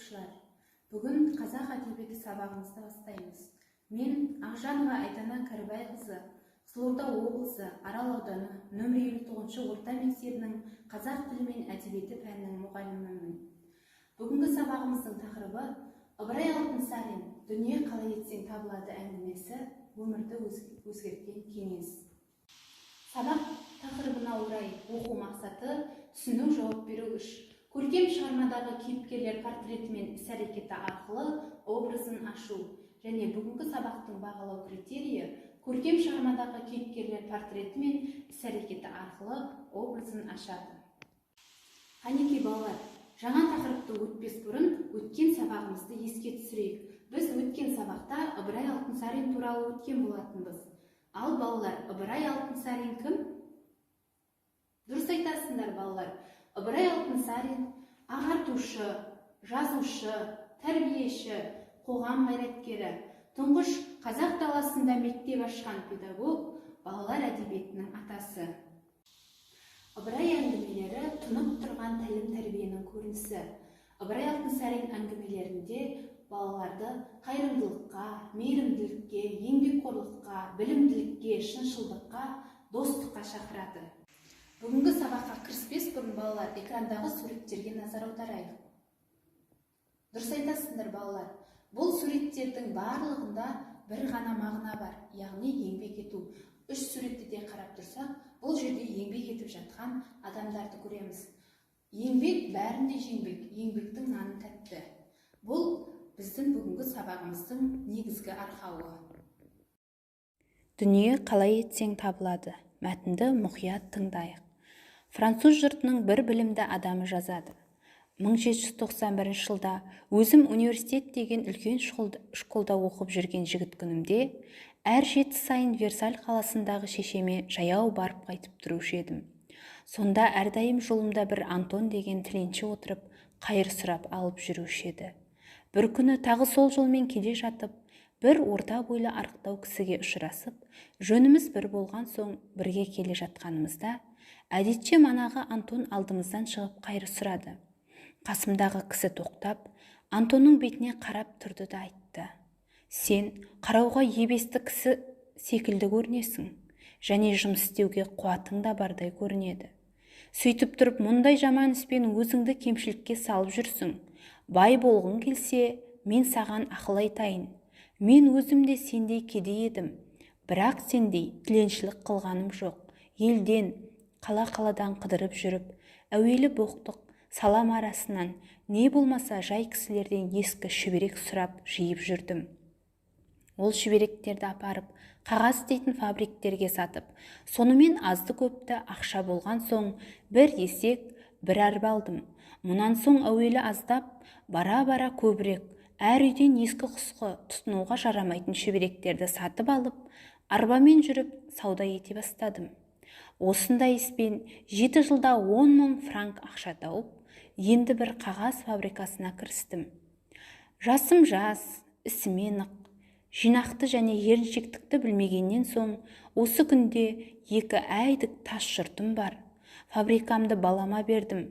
оқушылар, бүгін қазақ әдебиеті сабағымызды бастаймыз. Мен Ақжанова Айдана Кәрібайқызы, Қызылорда облысы Арал ауданы нөмір 59 орта мектебінің қазақ тілі мен әдебиеті пәнінің мұғалімімін. Бүгінгі сабағымыздың тақырыбы Ыбырай Алтынсарин «Дүние қалай етсең табылады» әңгімесі, өмірді өзгерткен кеңес. Сабақ тақырыбына орай оқу мақсаты түсіну, жауап беру үш. Көркем шығармадағы кейіпкерлер портреті мен іс-әрекеті арқылы образын ашу. Және бүгінгі сабақтың бағалау критерийі көркем шығармадағы кейіпкерлер портреті мен іс-әрекеті арқылы образын ашады. Қанекей балалар, жаңа тақырыпты өтпес бұрын өткен сабағымызды еске түсірейік. Біз өткен сабақта Ыбырай Алтынсарин туралы өткен болатынбыз. Ал балалар, Ыбырай Алтынсарин кім? Дұрыс айтасыңдар балалар. Ыбырай Алтынсарин ағартушы, жазушы, тәрбиеші, қоғам қайраткері, тұңғыш қазақ даласында мектеп ашқан педагог, балалар әдебиетінің атасы. Ыбырай әңгімелері тұнып тұрған тәлім-тәрбиенің көрінісі. Ыбырай Алтынсарин әңгімелерінде балаларды қайырымдылыққа, мейірімділікке, еңбекқорлыққа, білімділікке, шыншылдыққа, достыққа шақырады. Бүгінгі сабаққа кіріспес бұрын балалар экрандағы суреттерге назар аударайық. Дұрыс айтасыңдар балалар. Бұл суреттердің барлығында бір ғана мағына бар, яғни еңбек ету. Үш суретті де қарап тұрсақ, бұл жерде еңбек етіп жатқан адамдарды көреміз. Еңбек бәрінде жеңбек, еңбектің наны тәтті. Бұл біздің бүгінгі сабағымыздың негізгі арқауы. Дүние қалай етсең табылады. Мәтінді мұқият тыңдайық. Француз жұртының бір білімді адамы жазады. 1791 жылда өзім университет деген үлкен школда оқып жүрген жігіт күнімде, әр 7 сайын Версаль қаласындағы шешеме жаяу барып қайтып тұрушы едім. Сонда әрдайым жолымда бір Антон деген тіленші отырып, қайыр сұрап алып жүруші еді. Бір күні тағы сол жолмен келе жатып, бір орта бойлы арықтау кісіге ұшырасып, жөніміз бір болған соң бірге келе жатқанымызда, әдетше манағы Антон алдымыздан шығып қайыр сұрады. Қасымдағы кісі тоқтап, Антонның бетіне қарап тұрды да айтты: «Сен қарауға ебесті кісі секілді көрінесің, және жұмыс істеуге қуатың да бардай көрінеді. Сөйтіп тұрып, мұндай жаман іспен өзіңді кемшілікке салып жүрсің. Бай болғың келсе, мен саған ақыл айтайын. Мен өзімде сендей кедей едім, бірақ сендей тіленшілік қылғаным жоқ. Елден, қала-қаладан қыдырып жүріп, әуелі боқтық, салам арасынан, не болмаса жай кісілерден ескі шүберек сұрап жиып жүрдім. Ол шүберектерді апарып, қағаз істейтін фабриктерге сатып, сонымен азды-көпті ақша болған соң, бір есек, бір арба алдым. Мұнан соң әуелі аздап, бара-бара көбірек, әр үйден ескі-құсқы, тұтынуға жарамайтын шүберектерді сатып алып, арбамен жүріп, сауда ете бастадым. Осындай іспен 7 жылда 10 мың франк ақша тауып, енді бір қағаз фабрикасына кірістім. Жасым жас, ісіме нық, жинақты және еріншектікті білмегеннен соң, осы күнде 2 айдық тас жұртым бар. Фабрикамды балама бердім.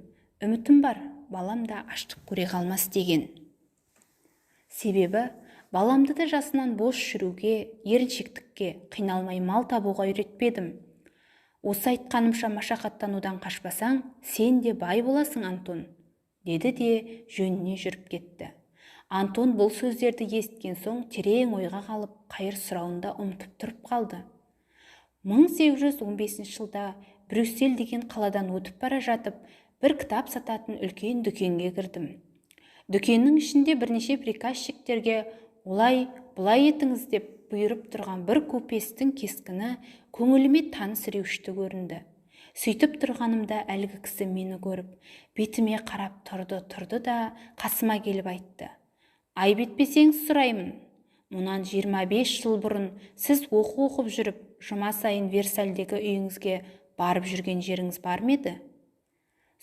Үмітім бар, балам да аштық көре қалмас деген. Себебі, баламды да жасынан бос жүруге, еріншектікке, қиналмай мал табуға үйретпедім. Осы айтқанымша машақаттанудан қашпасаң, сен де бай боласың, Антон, деді де жөніне жүріп кетті. Антон бұл сөздерді естіген соң терең ойға қалып, қайыр сұрауында ұмытып тұрып қалды. 1815 жылда Брюссель деген қаладан өтіп бара жатып, бір кітап сататын үлкен дүкенге кірдім. Дүкеннің ішінде бірнеше приказчиктерге олай, бұлай етіңіз деп бұйырып тұрған бір көпестің кескіні көңіліме таныс реушті көрінді. Сөйтіп тұрғанымда әлгі кісі мені көріп, бетіме қарап тұрды да қасыма келіп айтты: «Айып етпесеңіз сұраймын. Мұнан 25 жыл бұрын сіз оқып жүріп, жұма сайын Версальдегі үйіңізге барып жүрген жеріңіз бар ма еді?»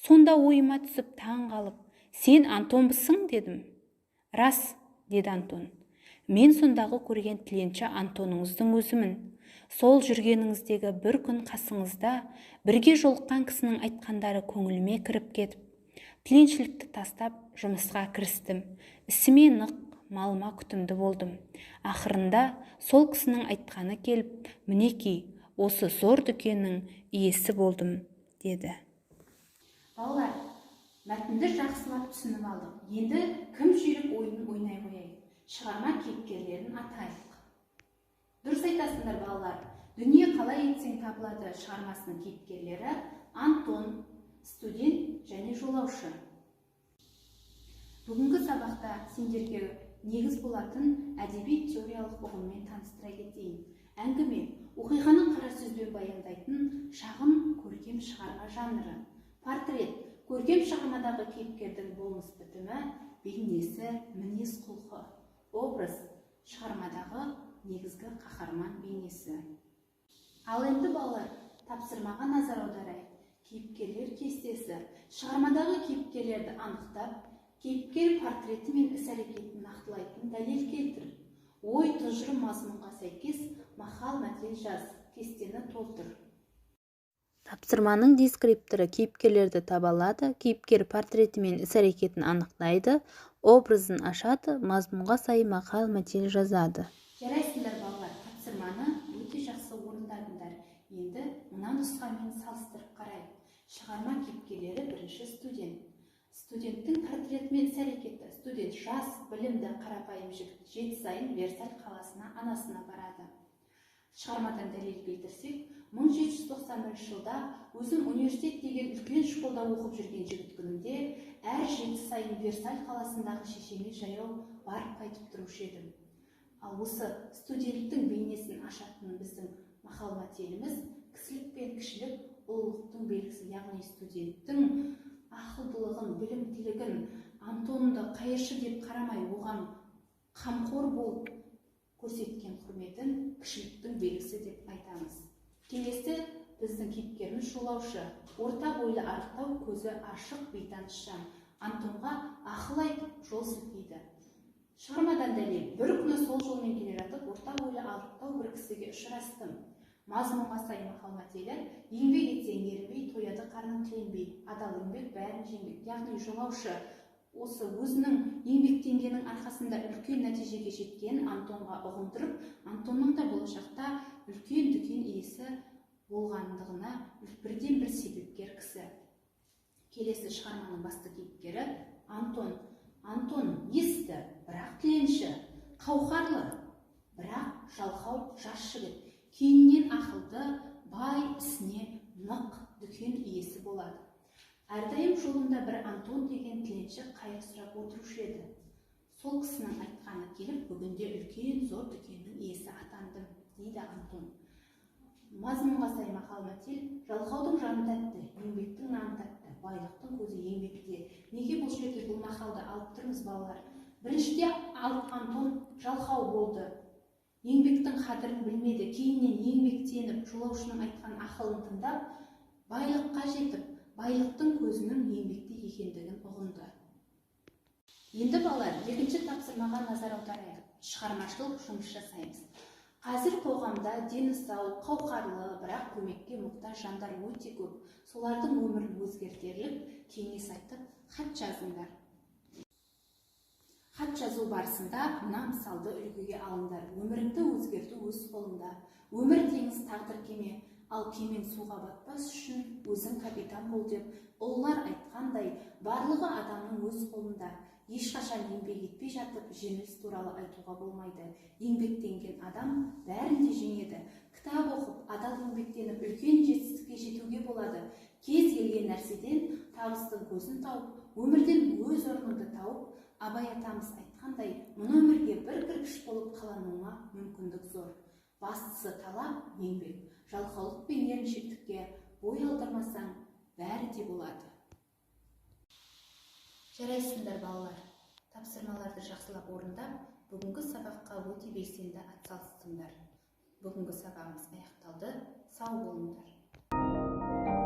Сонда ойыма түсіп таң қалып, «Сен Антонбысың?» дедім. «Рас», деді Антон. «Мен сондағы көрген тіленші Антоныңыздың өзімін. Сол жүргеніңіздегі бір күн қасыңызда бірге жолыққан кісінің айтқандары көңіліме кіріп кетіп, Тіленшілікті тастап жұмысқа кірістім. Ісіме нық, малыма күтімді болдым. Ақырында сол кісінің айтқаны келіп, мінекей, осы зор дүкеннің иесі болдым, деді. Балалар, мәтінді жақсылап түсініп алдық. Енді кім жүйрік ойынын ойнай қояйық. Шығарма кейіпкерлерін атайық. Дұрыс айтасыңдар балалар. Дүние қалай етсең табылады шығармасының кейіпкерлері Антон, студент және жолаушы. Бүгінгі сабақта сендерге негіз болатын әдеби теориялық ұғыммен таныстыра кетейін. Әңгіме оқиғаның қара сөзбен баяндайтын шағын көркем шығарма жанры. Портрет көркем шығармадағы кейіпкердің болмыс бітімі, бейнесі, мінез құлқы. Образ шығармадағы негізгі қаһарман бейнесі. Ал енді балалар, тапсырмаға назар аударайық. Кейіпкерлер кестесі. Шығармадағы кейіпкерлерді анықтап, кейіпкер портреті мен іс-әрекетін нақтылайтын дәлел келтір. Ой тұжырым мазмұнға сәйкес мақал мәтел жаз, кестені толтыр. Тапсырманың дескрипторы кейіпкерлерді табалады, кейіпкер портреті мен іс-әрекетін анықтайды, образын ашады, мазмұнға сай мақал мәтел жазады. Жарайсыңдар балалар, тапсырманы өте жақсы орындадыңдар. Енді мына нұсқамен салыстырып қарайық. Шығарма кейіпкерлері бірінші студент. Студенттің портреті мен іс-әрекеті. Студент жас, білімді, қарапайым жігіт, 7 сайын Версаль қаласына анасына барады. Шығармадан дәлел келтірсек, 1791 жылда өзім университет деген үлкен школда оқып жүрген жігіт күнінде әр 7 сайын Версаль қаласындағы шешеме жаяу барып қайтып тұрушы едім. Ал осы студенттің бейнесін ашатын біздің мақал мәтеліміз кісілік пен кішілік ұлылықтың белгісі, яғни студенттің ақылдылығын, білімділігін, Антонды қайыршы деп қарамай, оған қамқор болып көрсеткен құрметін кішіліктің белгісі деп айтамыз. Келесі біздің кейіпкеріміз жолаушы. Орта бойлы арықтау, көзі ашық, бейтаныс жан. Антонға ақыл айтып жол сілтейді. Шығармадан дәлел. Бір күні сол жолмен келе жатып, орта бойлы арықтау бір кісіге ұшырастым. Мазмұнға сай мақал мәтелі: еңбек етсең ерінбей, тояды қарның тіленбей, адал еңбек бәрін жеңбек. Яғни жолаушы осы өзінің еңбектенгенің арқасында үлкен нәтижеге жеткен Антонға ұғындырып, Антонның да болашақта үлкен дүкен иесі болғандығына бірден бір себепкер кісі. Келесі шығарманың басты кейіпкері Антон. Антон есті, бірақ тіленші, қауқарлы, бірақ жалқау жас жігіт. Кейіннен ақылды, бай, ісіне нық дүкен иесі болады. Әрдайым жолында бір Антон деген тіленші қайыр сұрап отырушы еді. Сол кісінің айтқаны келіп, бүгінде үлкен зор дүкеннің иесі атандым, дейді Антон. Мазмұнға сай мақал мәтел: жалқаудың жаны тәтті, еңбектің наны тәтті, байлықтың көзі еңбекте. Неге бұл жерде бұл мақалды алып тұрмыз балалар? Біріншіде Антон жалқау болды. Еңбектің қадірін білмеді, кейіннен еңбектеніп, жолаушының айтқан ақылын тыңдап, байлыққа жетіп, байлықтың көзінің еңбекте екендігін ұғынды. Енді балалар, екінші тапсырмаға назар аударайық. Шығармашылық жұмыс жасаймыз. Қазір қоғамда дені сау, қауқарлы, бірақ көмекке мұқтаж жандар өте көп. Солардың өмірін өзгертерлік кеңес айтып, хат жазыңдар. Хат жазу барысында мына мысалды үлгіге алыңдар. Өміріңді өзгерту өз қолында. Өмір теңіз, тағдыр кеме, ал кемен суға батпас үшін өзің капитан бол деп ұлылар айтқандай, барлығы адамның өз қолында. Ешқашан еңбек етпей жатып, жеңіліс туралы айтуға болмайды. Еңбектенген адам бәрін де жеңеді. Кітап оқып, адал еңбектеніп, үлкен жетістікке жетуге болады. Кез келген нәрседен табыстың көзін тауып, өмірден өз орныңды тауып, Абай атамыз айтқандай, мұны өмірге бір кіргіш болып қалануыңа мүмкіндік зор. Бастысы талап, еңбек. Жалқаулық пен еріншектікке бой алдырмасаң, бәрі де болады. Жарайсыңдар балалар, тапсырмаларды жақсылап орындап, бүгінгі сабаққа өте белсенді атсалыстыңдар. Бүгінгі сабағымыз аяқталды. Сау болыңдар.